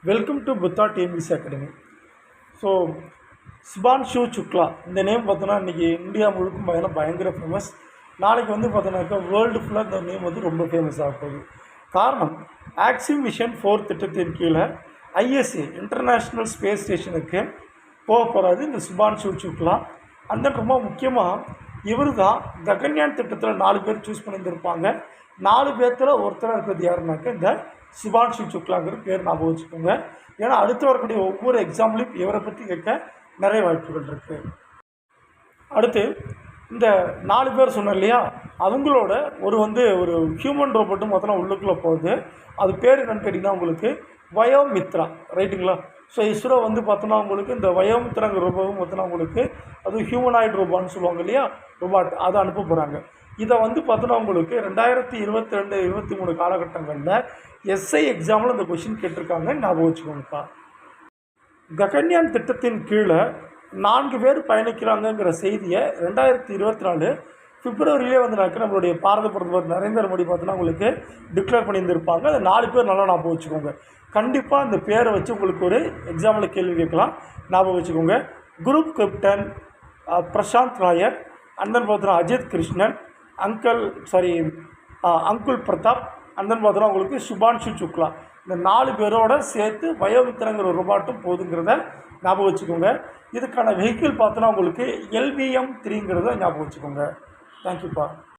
Welcome to Buddha TNPSC academy. So Shubhanshu Shukla இந்த name பார்த்தோன்னா இன்றைக்கி இந்தியா முழுக்கும் பயங்கர ஃபேமஸ். நாளைக்கு வந்து பார்த்தோன்னாக்கா வேர்ல்டு ஃபுல்லாக இந்த நேம் வந்து ரொம்ப ஃபேமஸ் ஆக போகுது. காரணம், ஆக்சிம் மிஷன் 4 திட்டத்தின் கீழே ஐஎஸ்ஏ இன்டர்நேஷ்னல் ஸ்பேஸ் ஸ்டேஷனுக்கு போக போகிறாரு இந்த சுபான்ஷு சுக்லா. அந்த ரொம்ப முக்கியமாக இவர் தான் ககன்யான் திட்டத்தில் 4 பேர் சூஸ் பண்ணியிருந்திருப்பாங்க. 4 பேர்த்தில் ஒருத்தராக இருக்கிறது யாருனாக்க இந்த சுபான்ஷு சுக்லாங்கிற பேர் ஞாபகம் வச்சுக்கோங்க. ஏன்னா அடுத்து வரக்கூடிய ஒவ்வொரு எக்ஸாம்பிளையும் இவரை பற்றி கேட்க நிறைய வாய்ப்புகள் இருக்குது. அடுத்து இந்த 4 பேர் சொன்னோம் இல்லையா, அவங்களோட ஒரு ஹியூமன் ரோபோட்டும் மொத்தம் உள்ளுக்குள்ளே போகுது. அது பேர் என்னென்னு கேட்டிங்கன்னா உங்களுக்கு வயோமித்ரா, ரைட்டுங்களா? ஸோ இஸ்ரோ வந்து பார்த்தோன்னா உங்களுக்கு இந்த வயோமித்ராங்கிற ரோபோவும் பார்த்தோன்னா உங்களுக்கு அது ஹியூமனாய்டு ரோபோன்னு சொல்லுவாங்க இல்லையா, ரோபாட், அதை அனுப்ப போகிறாங்க. இதை வந்து பார்த்தோன்னா உங்களுக்கு 2022-23 காலகட்டங்களில் எஸ்ஐ எக்ஸாமில் இந்த கொஷின் கேட்டிருக்காங்க, ஞாபகம் வச்சுக்கோங்கப்பா. ககன்யான் திட்டத்தின் கீழே 4 பேர் பயணிக்கிறாங்கங்கிற செய்தியை 2024 பிப்ரவரியிலே வந்து நம்மளுடைய பாரத பிரதமர் நரேந்திர மோடி பார்த்தோன்னா உங்களுக்கு டிக்ளேர் பண்ணியிருந்திருப்பாங்க. அந்த 4 பேர் நல்லா ஞாபகம் வச்சுக்கோங்க. கண்டிப்பாக இந்த பேரை வச்சு உங்களுக்கு ஒரு எக்ஸாமில் கேள்வி கேட்கலாம், ஞாபகம் வச்சுக்கோங்க. குரூப் கேப்டன் பிரசாந்த் நாயர், அந்தன் பார்த்தோன்னா அஜித் கிருஷ்ணன், அங்குல் பிரதாப், அந்தன் பார்த்தோன்னா உங்களுக்கு சுபான்ஷு சுக்லா. இந்த 4 பேரோட சேர்த்து வயோமித்ராங்கிற ஒரு ரோபாட்டும் போகுதுங்கிறத ஞாபகம் வச்சுக்கோங்க. இதுக்கான வெஹிக்கிள் பார்த்தோன்னா உங்களுக்கு LVM-3ங்கிறத ஞாபகம் வச்சுக்கோங்க. தேங்க்யூப்பா.